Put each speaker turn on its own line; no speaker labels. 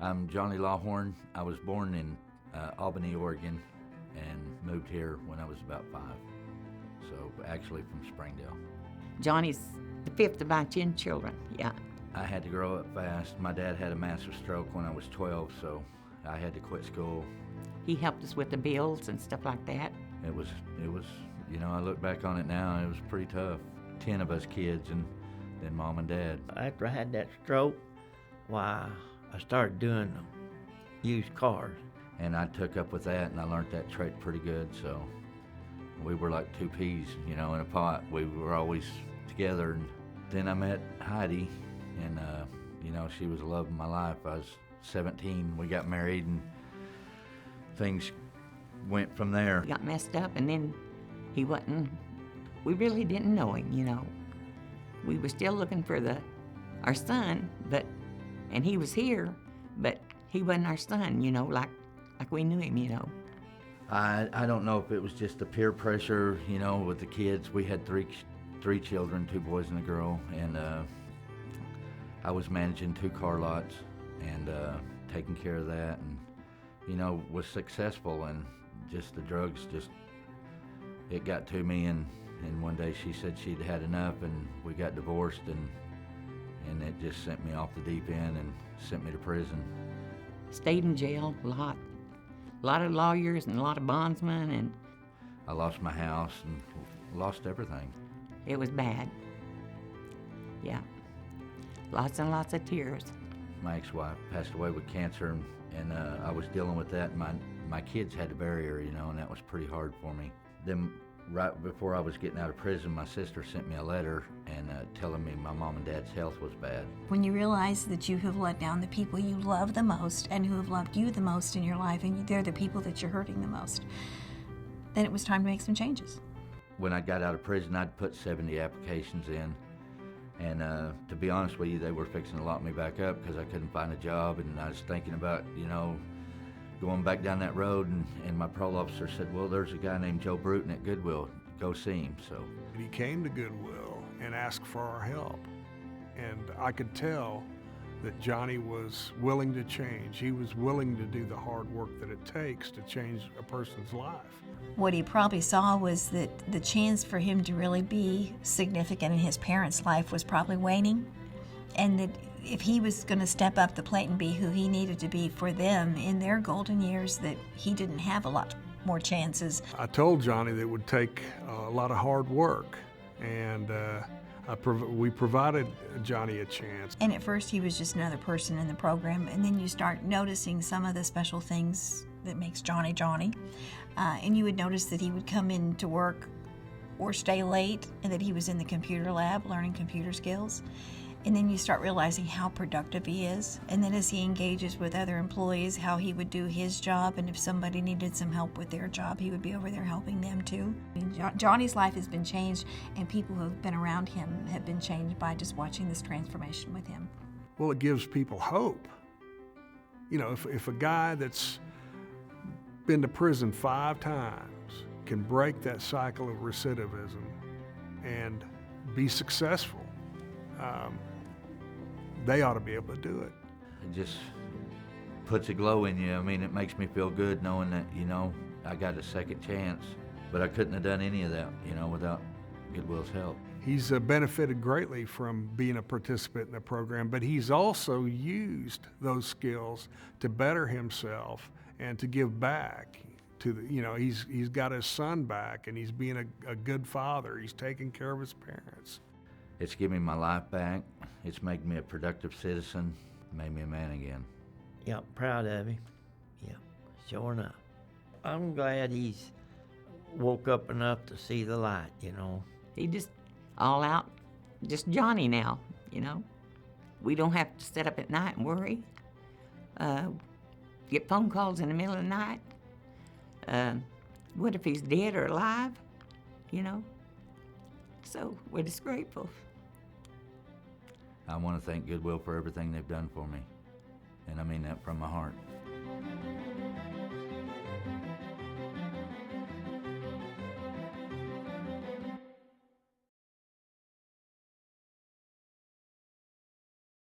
I'm Johnney Lawhorn. I was born in Albany, Oregon, and moved here when I was about 5. So actually from Springdale.
Johnny's the 5th of my 10 children, yeah.
I had to grow up fast. My dad had a massive stroke when I was 12, so I had to quit school.
He helped us with the bills and stuff like that.
It was, I look back on it now, and it was pretty tough. 10 of us kids and then Mom and Dad.
After I had that stroke, why, I started doing used cars.
And I took up with that, and I learned that trade pretty good, so we were like 2 peas, in a pot. We were always together. And then I met Heidi, and, she was the love of my life. I was 17, we got married, and things went from there.
He got messed up, and then we really didn't know him, We were still looking for our son, and he was here, but he wasn't our son, like we knew him,
I don't know if it was just the peer pressure, with the kids. We had three children, 2 boys and a girl, and I was managing 2 car lots and taking care of that, and was successful. And just the drugs, it got to me, and one day she said she'd had enough, and we got divorced, and it just sent me off the deep end and sent me to prison.
Stayed in jail a lot of lawyers and a lot of bondsmen, and
I lost my house and lost everything.
It was bad. Yeah, lots and lots of tears.
My ex-wife passed away with cancer, and I was dealing with that. And my kids had to bury her, and that was pretty hard for me. Then right before I was getting out of prison, my sister sent me a letter and telling me my mom and dad's health was bad.
When you realize that you have let down the people you love the most and who have loved you the most in your life, and they're the people that you're hurting the most, then it was time to make some changes.
When I got out of prison, I'd put 70 applications in, and to be honest with you, they were fixing to lock me back up because I couldn't find a job, and I was thinking about, going back down that road, and my parole officer said, well, there's a guy named Joe Bruton at Goodwill, go see him. So
he came to Goodwill and asked for our help, and I could tell that Johnny was willing to change. He was willing to do the hard work that it takes to change a person's life.
What he probably saw was that the chance for him to really be significant in his parents' life was probably waning, and that if he was going to step up the plate and be who he needed to be for them in their golden years, that he didn't have a lot more chances.
I told Johnny that it would take a lot of hard work, and we provided Johnny a chance.
And at first he was just another person in the program, and then you start noticing some of the special things that makes Johnny Johnny. And you would notice that he would come in to work or stay late, and that he was in the computer lab learning computer skills. And then you start realizing how productive he is. And then as he engages with other employees, how he would do his job, and if somebody needed some help with their job, he would be over there helping them too. I mean, Johnny's life has been changed, and people who have been around him have been changed by just watching this transformation with him.
Well, it gives people hope. If a guy that's been to prison 5 times can break that cycle of recidivism and be successful, they ought to be able to do it.
It just puts a glow in you. I mean, it makes me feel good knowing that, I got a second chance. But I couldn't have done any of that, without Goodwill's help.
He's benefited greatly from being a participant in the program, but he's also used those skills to better himself and to give back to he's got his son back, and he's being a good father. He's taking care of his parents.
It's given me my life back. It's made me a productive citizen, made me a man again.
Yep, proud of him. Yep, sure enough. I'm glad he's woke up enough to see the light,
He just all out, just Johnny now, We don't have to sit up at night and worry. Get phone calls in the middle of the night. What if he's dead or alive, So we're just grateful.
I want to thank Goodwill for everything they've done for me, and I mean that from my heart.